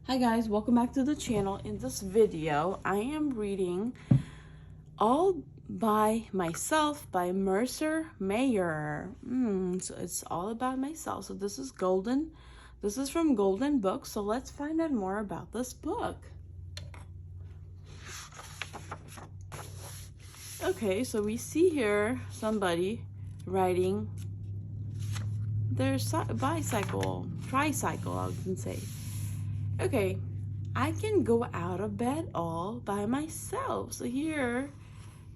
Hi guys, welcome back to the channel. In this video, I am reading All by Myself by Mercer Mayer. So it's all about myself. So this is Golden. This is from Golden Books. So let's find out more about this book. Okay, so we see here somebody riding their tricycle, I can say. Okay, I can go out of bed all by myself. So here,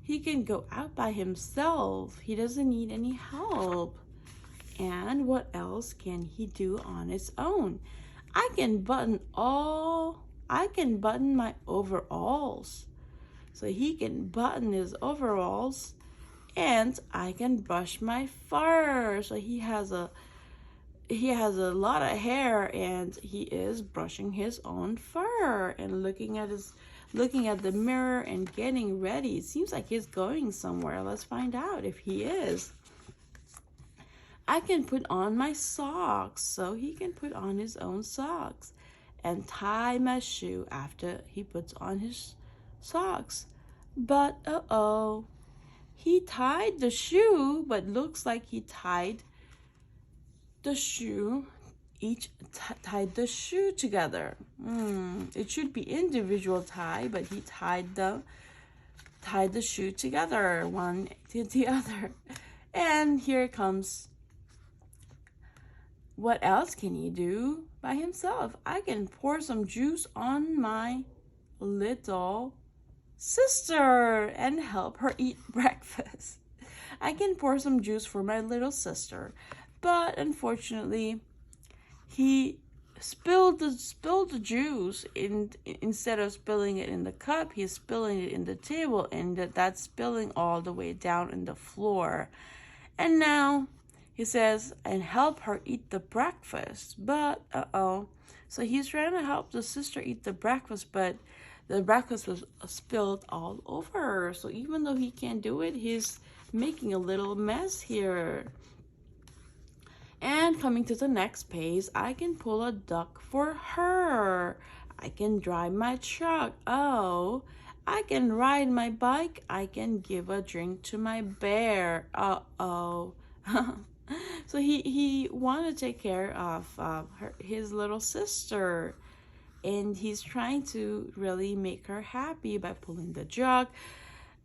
he can go out by himself. He doesn't need any help. And what else can he do on his own? I can button my overalls. So he can button his overalls, and I can brush my fur. So he has a lot of hair, and he is brushing his own fur and looking at the mirror and getting ready. It seems like he's going somewhere. Let's find out if he is. I can put on my socks. So he can put on his own socks and tie my shoe after he puts on his socks. But he tied the shoe, but looks like he tied the shoe, tied the shoe together. It should be individual tie, but he tied the shoe together, one to the other. And here comes, what else can he do by himself? I can pour some juice on my little sister and help her eat breakfast. I can pour some juice for my little sister. But unfortunately, he spilled the juice. Instead of spilling it in the cup, he's spilling it in the table, and that's spilling all the way down in the floor. And now he says, and help her eat the breakfast. But so he's trying to help the sister eat the breakfast, but the breakfast was spilled all over her. So even though he can't do it, he's making a little mess here. And coming to the next page, I can pull a duck for her. I can drive my truck. Oh, I can ride my bike. I can give a drink to my bear. So he wanted to take care of his little sister. And he's trying to really make her happy by pulling the duck,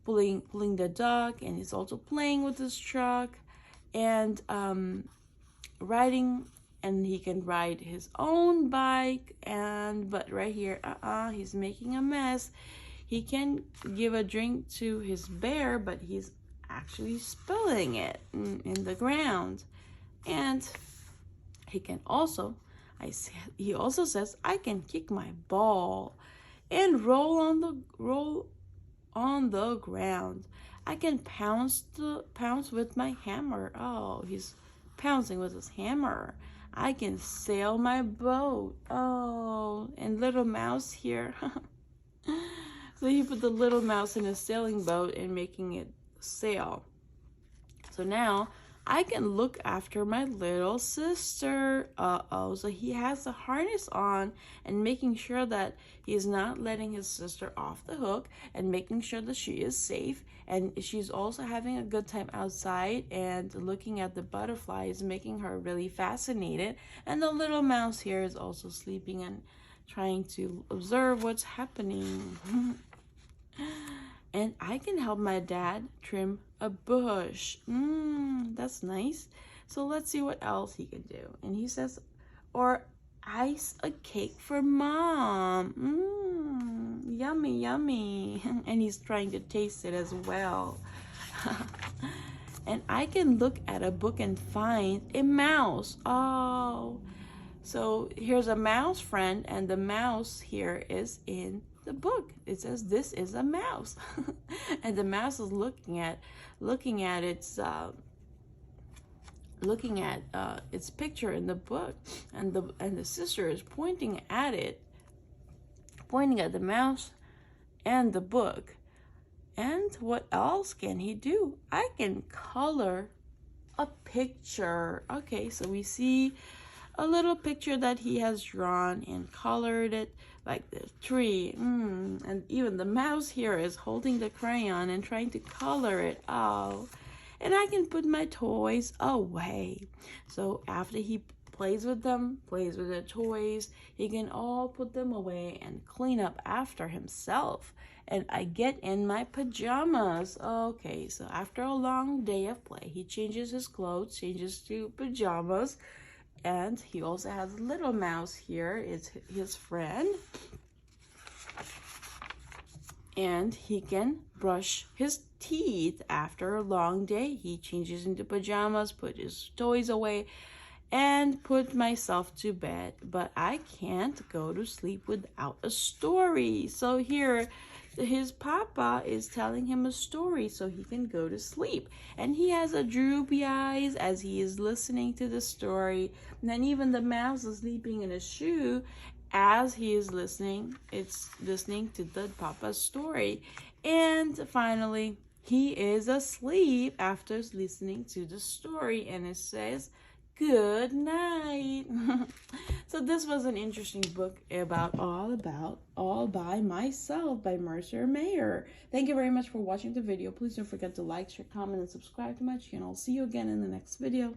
pulling the duck, and he's also playing with his truck. And riding, and he can ride his own bike, but right here he's making a mess. He can give a drink to his bear, but he's actually spilling it in the ground. And he can also, he also says, I can kick my ball and roll on the ground. I can pounce with my hammer. Oh, he's pouncing with his hammer. I can sail my boat. Oh, and little mouse here. So he put the little mouse in a sailing boat and making it sail. So now I can look after my little sister. So he has the harness on and making sure that he's not letting his sister off the hook, and making sure that she is safe. And she's also having a good time outside, and looking at the butterflies, making her really fascinated. And the little mouse here is also sleeping and trying to observe what's happening. And I can help my dad trim a bush. That's nice. So let's see what else he can do. And he says, or ice a cake for mom. Yummy, yummy. And he's trying to taste it as well. And I can look at a book and find a mouse. Oh, so here's a mouse friend, and the mouse here is in the book. It says this is a mouse. And the mouse is looking at its picture in the book, and the sister is pointing at the mouse and the book. And what else can he do? I can color a picture. Okay, so we see a little picture that he has drawn and colored it, like the tree. And even the mouse here is holding the crayon and trying to color it out. And I can put my toys away. So after he plays with them, plays with the toys, he can all put them away and clean up after himself. And I get in my pajamas. Okay, so after a long day of play, he changes his clothes, changes to pajamas. And he also has a little mouse here. It's his friend. And he can brush his teeth after a long day. He changes into pajamas, put his toys away, and put myself to bed. But I can't go to sleep without a story. So here, his papa is telling him a story so he can go to sleep. And he has a droopy eyes as he is listening to the story. And then even the mouse is sleeping in a shoe as he is listening. It's listening to the papa's story. And finally, he is asleep after listening to the story. And it says, good night. So this was an interesting book all by myself by Mercer Mayer. Thank you very much for watching the video. Please don't forget to like, share, comment, and subscribe to my channel. See you again in the next video.